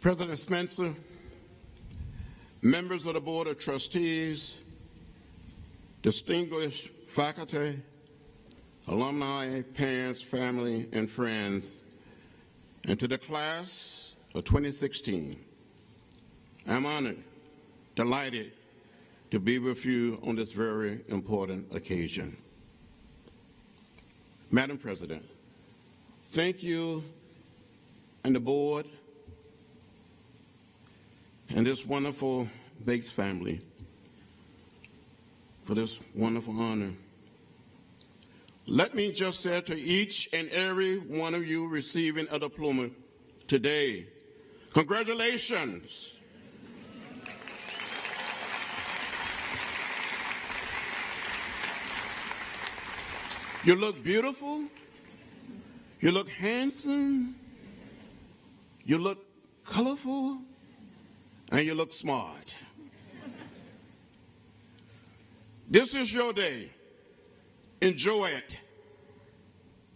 President Spencer, members of the Board of Trustees, distinguished faculty, alumni, parents, family, and friends, and to the class of 2016, I'm honored, delighted to be with you on this very important occasion. Madam President, thank you and the board and this wonderful Bates family for this wonderful honor. Let me just say to each and every one of you receiving a diploma today, congratulations. You look beautiful, you look handsome, you look colorful, and you look smart. This is your day. Enjoy it.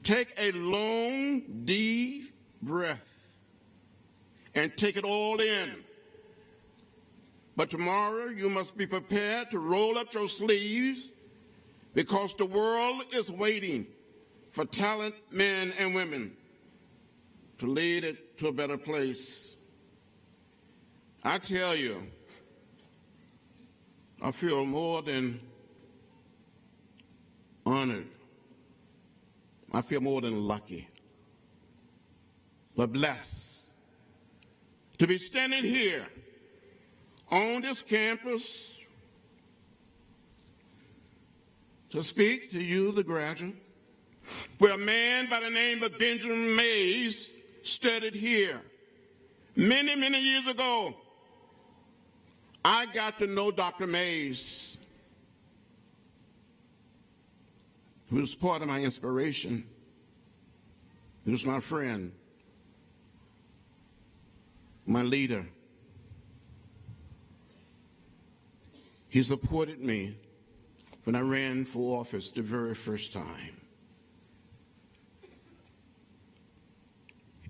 Take a long, deep breath and take it all in. But tomorrow you must be prepared to roll up your sleeves because the world is waiting for talented men and women to lead it to a better place. I tell you, I feel more than honored. I feel more than lucky, but blessed to be standing here on this campus to speak to you, the graduate, where a man by the name of Benjamin Mays studied here. Many, many years ago, I got to know Dr. Mays, who was part of my inspiration. He was my friend, my leader. He supported me when I ran for office the very first time.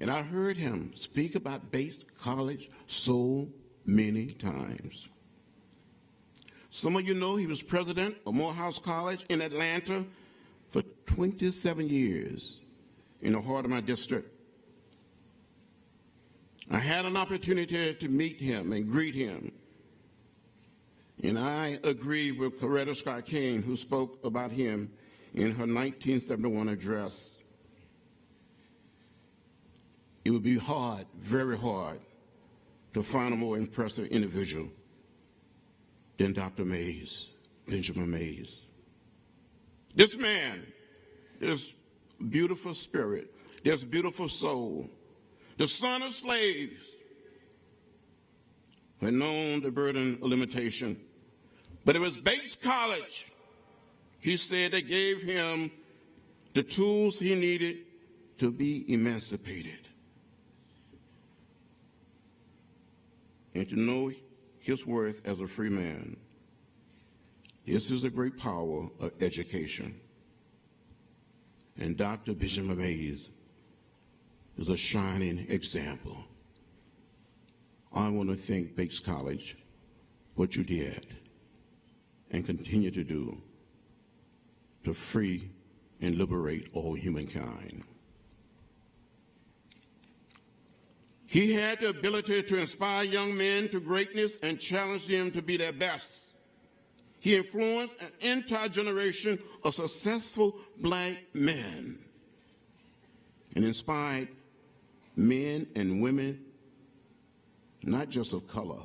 And I heard him speak about Bates College so many times. Some of you know he was president of Morehouse College in Atlanta for 27 years in the heart of my district. I had an opportunity to meet him and greet him. And I agree with Coretta Scott King, who spoke about him in her 1971 address. It would be hard, very hard, to find a more impressive individual than Dr. Mays, Benjamin Mays. This man, this beautiful spirit, this beautiful soul, the son of slaves, had known the burden of limitation. But it was Bates College, he said, that gave him the tools he needed to be emancipated and to know his worth as a free man. This is the great power of education. And Dr. Benjamin Mays is a shining example. I want to thank Bates College for what you did and continue to do to free and liberate all humankind. He had the ability to inspire young men to greatness and challenge them to be their best. He influenced an entire generation of successful black men and inspired men and women, not just of color.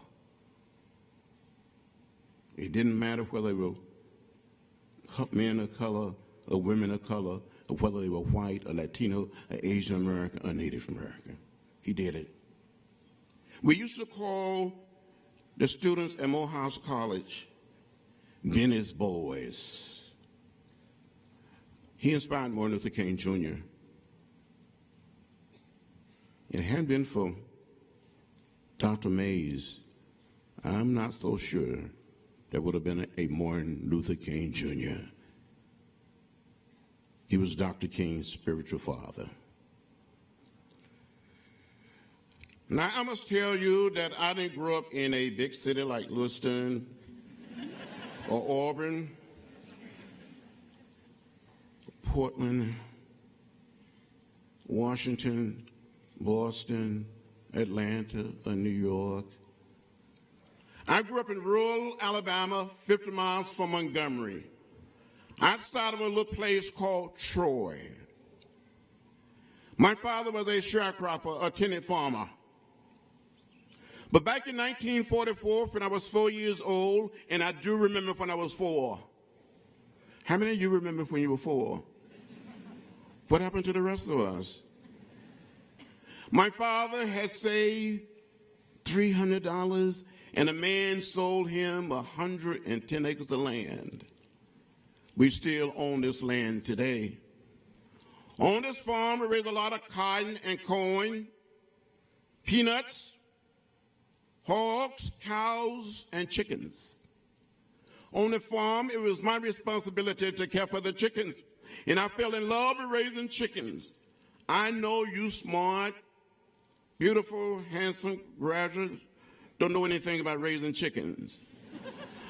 It didn't matter whether they were men of color or women of color, or whether they were white or Latino or Asian American or Native American. He did it. We used to call the students at Morehouse College Benny's boys. He inspired Martin Luther King Jr. It hadn't been for Dr. Mays, I'm not so sure there would have been a Martin Luther King Jr. He was Dr. King's spiritual father. Now, I must tell you that I didn't grow up in a big city like Lewiston or Auburn, Portland, Washington, Boston, Atlanta, or New York. I grew up in rural Alabama, 50 miles from Montgomery, outside of a little place called Troy. My father was a sharecropper, a tenant farmer. But back in 1944, when I was 4 years old, and I do remember when I was 4. How many of you remember when you were 4? What happened to the rest of us? My father had saved $300, and a man sold him 110 acres of land. We still own this land today. On this farm, we raised a lot of cotton and corn, peanuts, hogs, cows, and chickens. On the farm, it was my responsibility to care for the chickens, and I fell in love with raising chickens. I know you smart, beautiful, handsome graduates don't know anything about raising chickens.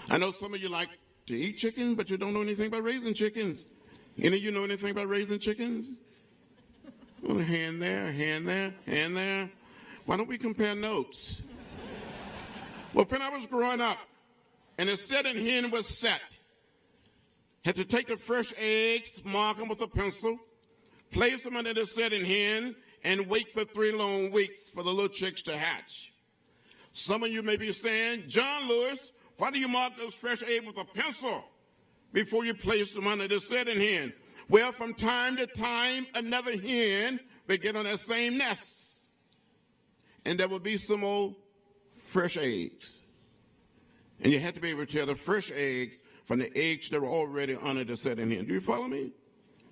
I know some of you like to eat chicken, but you don't know anything about raising chickens. Any of you know anything about raising chickens? Well, hand there, hand there, hand there. Why don't we compare notes? Well, when I was growing up, and the setting hen was set, had to take the fresh eggs, mark them with a pencil, place them under the setting hen, and wait for 3 long weeks for the little chicks to hatch. Some of you may be saying, John Lewis, why do you mark those fresh eggs with a pencil before you place them under the setting hen? Well, from time to time, another hen would get on that same nest, and there would be some old fresh eggs. And you had to be able to tell the fresh eggs from the eggs that were already under the setting hen. Do you follow me?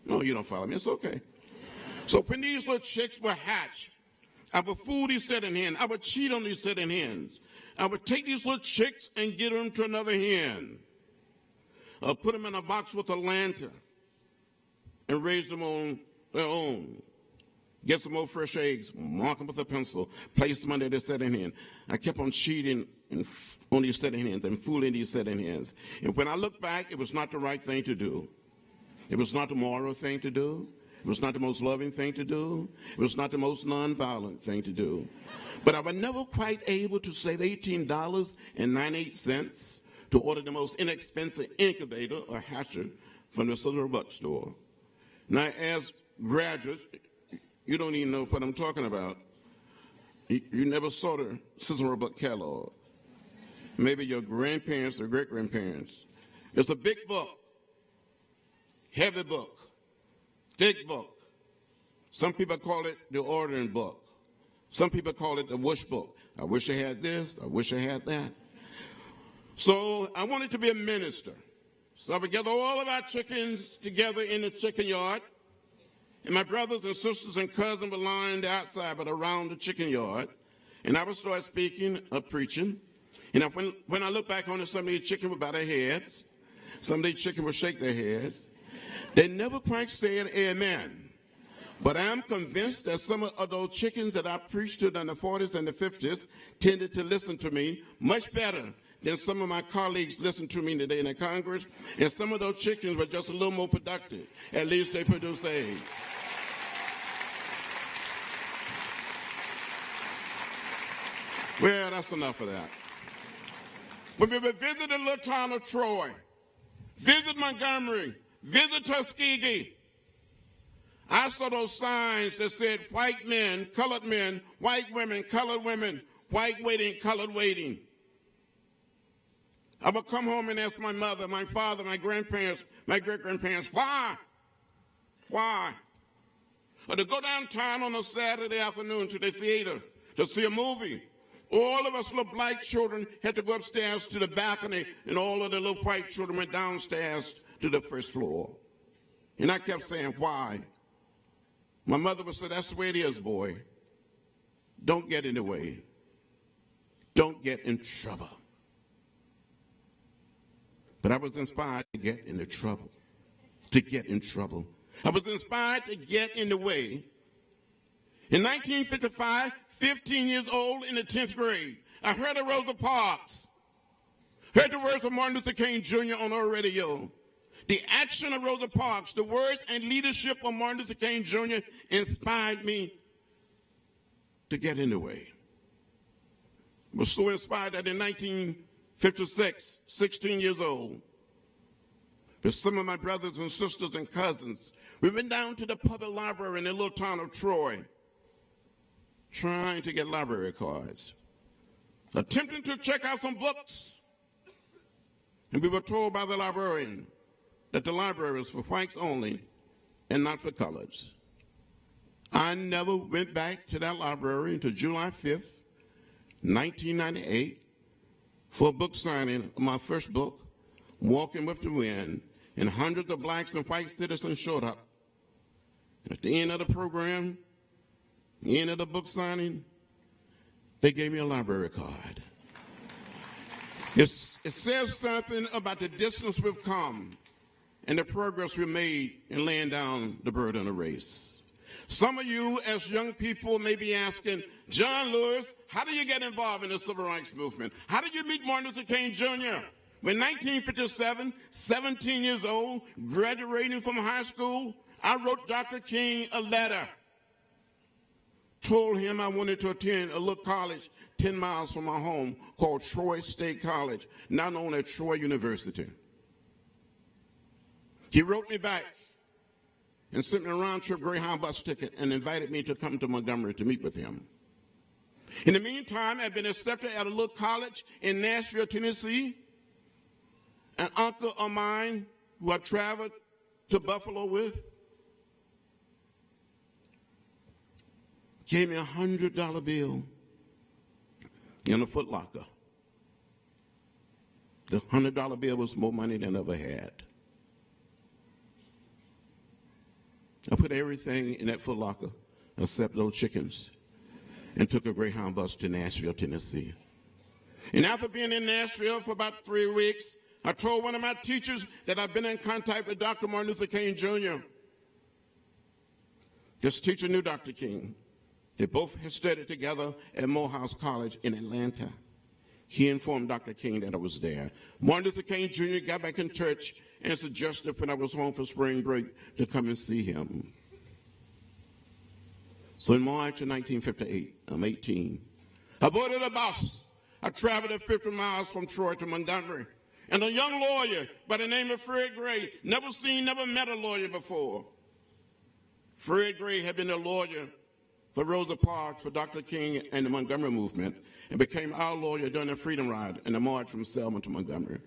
No, you don't follow me. It's okay. So when these little chicks were hatched, I would fool these setting hens. I would cheat on these setting hens. I would take these little chicks and get them to another hen. Put them in a box with a lantern and raise them on their own. Get some more fresh eggs, mark them with a pencil, place them under the setting hen. I kept on cheating on these setting hens and fooling these setting hens. And when I look back, it was not the right thing to do. It was not the moral thing to do. It was not the most loving thing to do. It was not the most nonviolent thing to do. But I was never quite able to save $18.98 to order the most inexpensive incubator or hatcher from the Cicero Buck store. Now, as graduates, you don't even know what I'm talking about. You never saw the Cicero Buck catalog. Maybe your grandparents or great-grandparents. It's a big book, heavy book, thick book. Some people call it the ordering book. Some people call it the wish book. I wish I had this. I wish I had that. So I wanted to be a minister. So I would gather all of our chickens together in the chicken yard. And my brothers and sisters and cousins were lined outside but around the chicken yard. And I would start speaking or preaching. And when I look back on it, some of these chickens would bow their heads. Some of these chickens would shake their heads. They never quite said amen. But I'm convinced that some of those chickens that I preached to in the 40s and the 50s tended to listen to me much better than some of my colleagues listen to me today in the Congress. And some of those chickens were just a little more productive. At least they produce eggs. Well, that's enough of that. When we would visit the little town of Troy, visit Montgomery, visit Tuskegee, I saw those signs that said white men, colored men, white women, colored women, white waiting, colored waiting. I would come home and ask my mother, my father, my grandparents, my great-grandparents, why? Why? Or to go downtown on a Saturday afternoon to the theater to see a movie. All of us little black children had to go upstairs to the balcony, and all of the little white children went downstairs to the first floor. And I kept saying, why? My mother would say, that's the way it is, boy. Don't get in the way. Don't get in trouble. But I was inspired to get into trouble. To get in trouble. I was inspired to get in the way. In 1955, 15 years old in the 10th grade, I heard of Rosa Parks, heard the words of Martin Luther King Jr. on our radio. The action of Rosa Parks, the words and leadership of Martin Luther King Jr. inspired me to get in the way. I was so inspired that in 1956, 16 years old, with some of my brothers and sisters and cousins, we went down to the public library in the little town of Troy, trying to get library cards, attempting to check out some books. And we were told by the librarian that the library was for whites only and not for colors. I never went back to that library until July 5th, 1998, for a book signing of my first book, Walking with the Wind, and hundreds of blacks and white citizens showed up. And at the end of the program, the end of the book signing, they gave me a library card. It says something about the distance we've come and the progress we made in laying down the burden of race. Some of you as young people may be asking, John Lewis, how do you get involved in the civil rights movement? How did you meet Martin Luther King Jr.? When 1957, 17 years old, graduating from high school, I wrote Dr. King a letter. Told him I wanted to attend a little college 10 miles from my home called Troy State College, now known as Troy University. He wrote me back and sent me a round-trip Greyhound bus ticket and invited me to come to Montgomery to meet with him. In the meantime, I'd been accepted at a little college in Nashville, Tennessee. An uncle of mine who I traveled to Buffalo with gave me a $100 bill in a Foot Locker. The $100 bill was more money than I ever had. I put everything in that Foot Locker except those chickens and took a Greyhound bus to Nashville, Tennessee. And after being in Nashville for about 3 weeks, I told one of my teachers that I've been in contact with Dr. Martin Luther King Jr. This teacher knew Dr. King. They both had studied together at Morehouse College in Atlanta. He informed Dr. King that I was there. Martin Luther King Jr. got back in church and suggested when I was home for spring break to come and see him. So in March of 1958, I'm 18. I boarded a bus. I traveled at 50 miles from Troy to Montgomery. And a young lawyer by the name of Fred Gray, never met a lawyer before. Fred Gray had been a lawyer for Rosa Parks, for Dr. King and the Montgomery movement, and became our lawyer during the Freedom Ride and the march from Selma to Montgomery.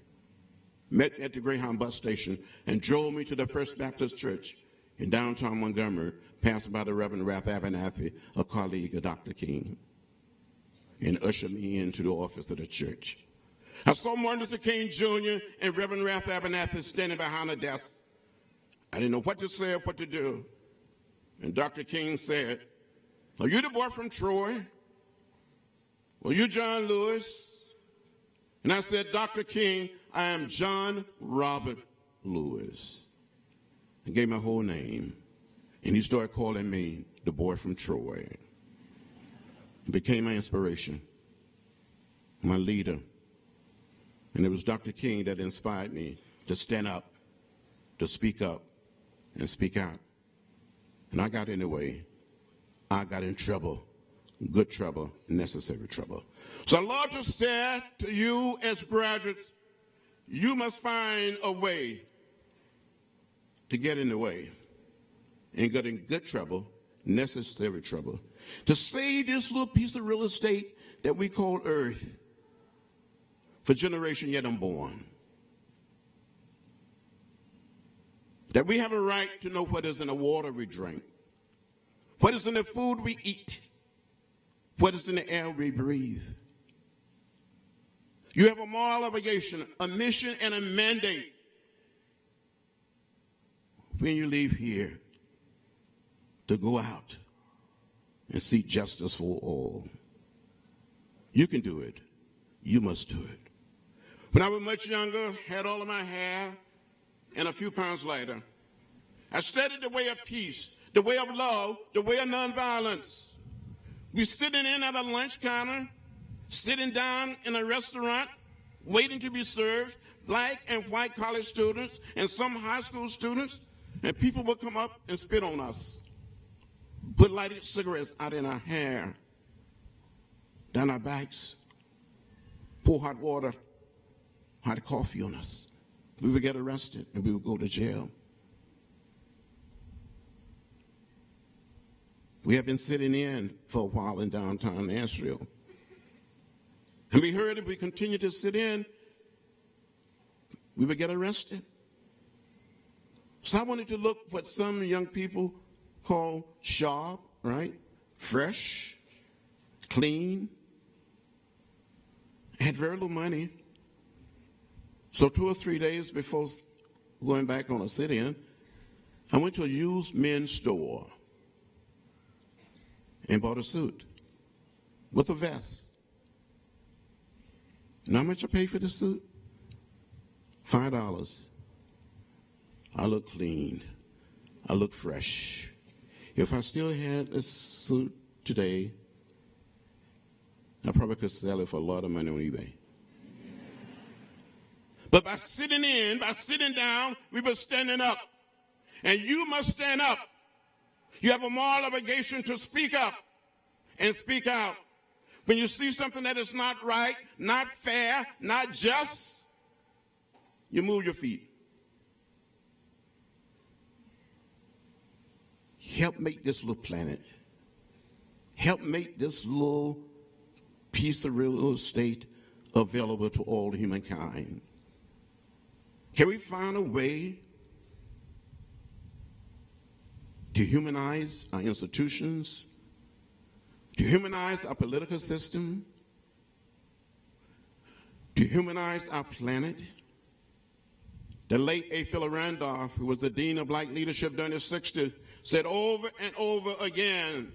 Met me at the Greyhound bus station and drove me to the First Baptist Church in downtown Montgomery, passed by the Reverend Ralph Abernathy, a colleague of Dr. King, and ushered me into the office of the church. I saw Martin Luther King Jr. and Reverend Ralph Abernathy standing behind a desk. I didn't know what to say or what to do. And Dr. King said, "Are you the boy from Troy? Are you John Lewis?" And I said, "Dr. King, I am John Robert Lewis." I gave my whole name. And he started calling me the boy from Troy. It became my inspiration, my leader. And it was Dr. King that inspired me to stand up, to speak up, and speak out. And I got in the way. I got in trouble, good trouble, necessary trouble. So I love to say to you as graduates, you must find a way to get in the way and get in good trouble, necessary trouble, to save this little piece of real estate that we call earth for generation yet unborn. That we have a right to know what is in the water we drink, what is in the food we eat, what is in the air we breathe. You have a moral obligation, a mission, and a mandate when you leave here to go out and seek justice for all. You can do it. You must do it. When I was much younger, had all of my hair, and a few pounds lighter, I studied the way of peace, the way of love, the way of nonviolence. We're sitting in at a lunch counter, sitting down in a restaurant, waiting to be served, black and white college students and some high school students, and people will come up and spit on us, put lighted cigarettes out in our hair, down our backs, pour hot water, hot coffee on us. We would get arrested and we would go to jail. We have been sitting in for a while in downtown Nashville. And we heard if we continue to sit in, we would get arrested. So I wanted to look what some young people call sharp, right? Fresh, clean, had very little money. So 2 or 3 days before going back on a sit-in, I went to a used men's store and bought a suit with a vest. You know how much I paid for the suit? $5. I look clean. I look fresh. If I still had this suit today, I probably could sell it for a lot of money on eBay. But by sitting in, by sitting down, we were standing up. And you must stand up. You have a moral obligation to speak up and speak out. When you see something that is not right, not fair, not just, you move your feet. Help make this little planet, help make this little piece of real estate available to all humankind. Can we find a way to humanize our institutions, to humanize our political system, to humanize our planet? The late A. Philip Randolph, who was the dean of black leadership during the 60s, said over and over again,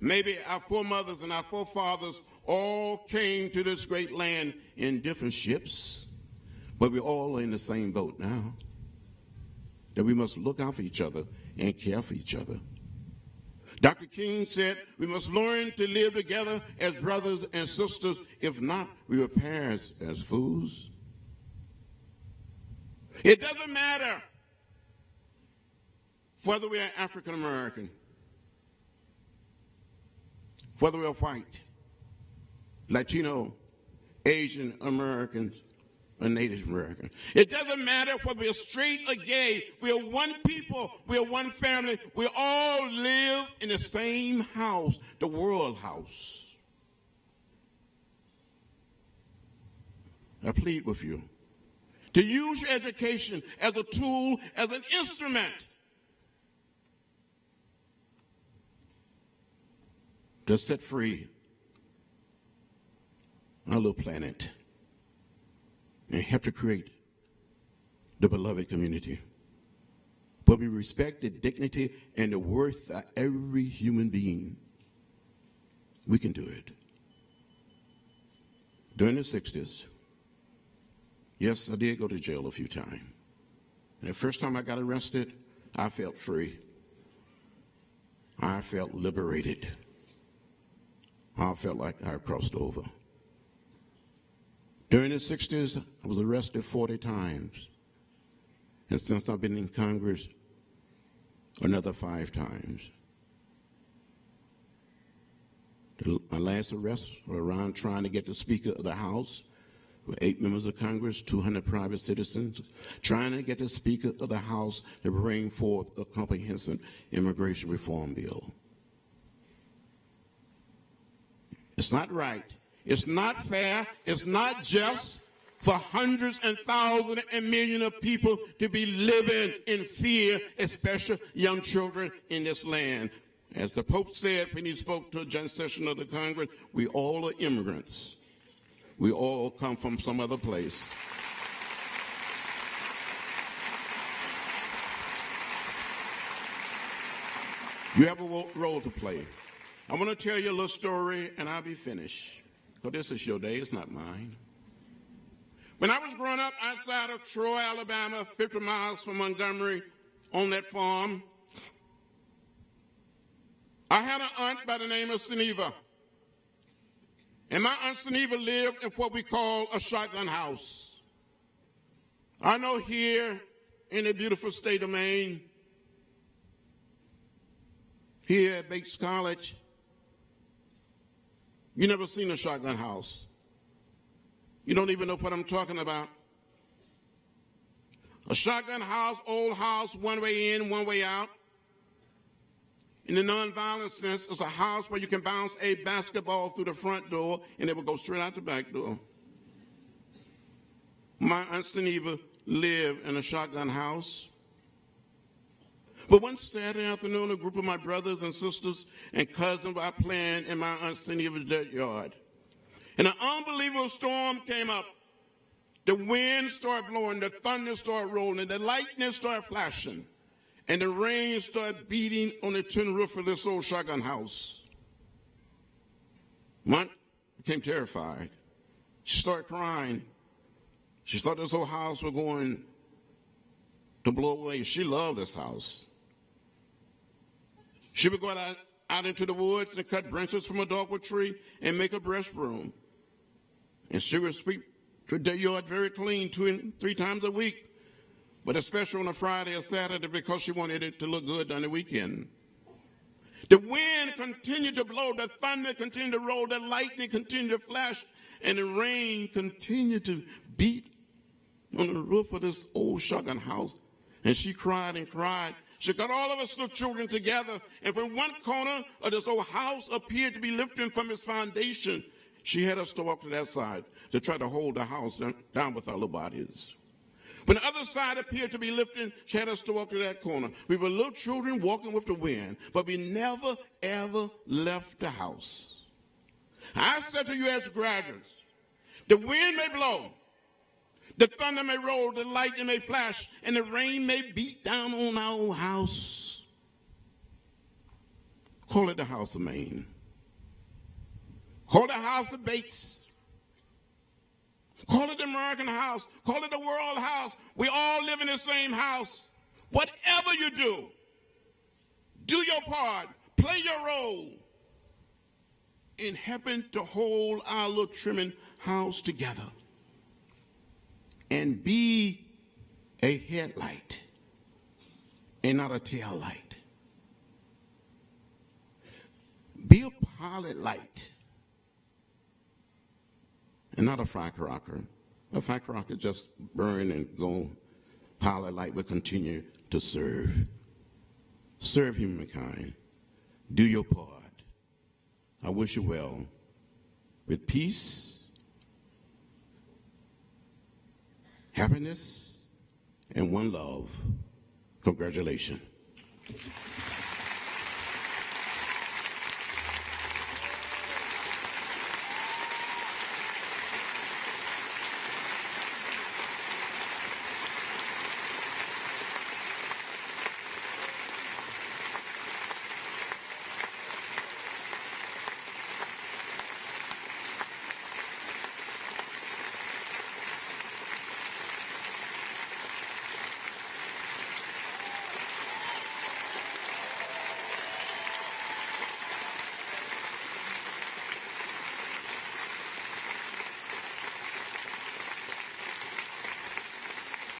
maybe our foremothers and our forefathers all came to this great land in different ships, but we're all in the same boat now, that we must look out for each other and care for each other. Dr. King said we must learn to live together as brothers and sisters. If not, we will perish as fools. It doesn't matter whether we are African American, whether we are white, Latino, Asian Americans, or Native American. It doesn't matter whether we're straight or gay. We are one people. We are one family. We all live in the same house, the world house. I plead with you to use your education as a tool, as an instrument to set free our little planet and help to create the beloved community. But we respect the dignity and the worth of every human being. We can do it. During the 60s, yes, I did go to jail a few times. And the first time I got arrested, I felt free. I felt liberated. I felt like I crossed over. During the 60s, I was arrested 40 times. And since I've been in Congress, another 5 times. My last arrests were around trying to get the Speaker of the House, with 8 members of Congress, 200 private citizens, trying to get the Speaker of the House to bring forth a comprehensive immigration reform bill. It's not right. It's not fair. It's not just for hundreds and thousands and millions of people to be living in fear, especially young children in this land. As the Pope said when he spoke to a joint session of the Congress, we all are immigrants. We all come from some other place. You have a role to play. I want to tell you a little story, and I'll be finished. Because this is your day, it's not mine. When I was growing up outside of Troy, Alabama, 50 miles from Montgomery, on that farm, I had an aunt by the name of Seneva. And my Aunt Seneva lived in what we call a shotgun house. I know here in the beautiful state of Maine, here at Bates College, you never seen a shotgun house. You don't even know what I'm talking about. A shotgun house, old house, one way in, one way out. In the nonviolent sense, it's a house where you can bounce a basketball through the front door and it will go straight out the back door. My Aunt Seneva lived in a shotgun house. But one Saturday afternoon, a group of my brothers and sisters and cousins were playing in my Aunt Seneva's dirt yard. And an unbelievable storm came up. The wind started blowing, the thunder started rolling, the lightning started flashing. And the rain started beating on the tin roof of this old shotgun house. Mom became terrified. She started crying. She thought this whole house was going to blow away. She loved this house. She would go out into the woods and cut branches from a dogwood tree and make a breast room. And she would sweep the yard very clean 2 and 3 times a week. But especially on a Friday or Saturday because she wanted it to look good on the weekend. The wind continued to blow, the thunder continued to roll, the lightning continued to flash, and the rain continued to beat on the roof of this old shotgun house. And she cried and cried. She got all of us little children together, and when one corner of this old house appeared to be lifting from its foundation, she had us to walk to that side to try to hold the house down with our little bodies. When the other side appeared to be lifting, she had us to walk to that corner. We were little children walking with the wind, but we never, ever left the house. I said to you as graduates, the wind may blow, the thunder may roll, the lightning may flash, and the rain may beat down on our old house. Call it the house of Maine. Call it the house of Bates. Call it the American house. Call it the world house. We all live in the same house. Whatever you do your part, play your role in helping to hold our little trimming house together. And be a headlight and not a tail light. Be a pilot light and not a firecracker. A firecracker just burn and go. Pilot light will continue to serve. Serve humankind. Do your part. I wish you well. With peace, happiness, and one love. Congratulations.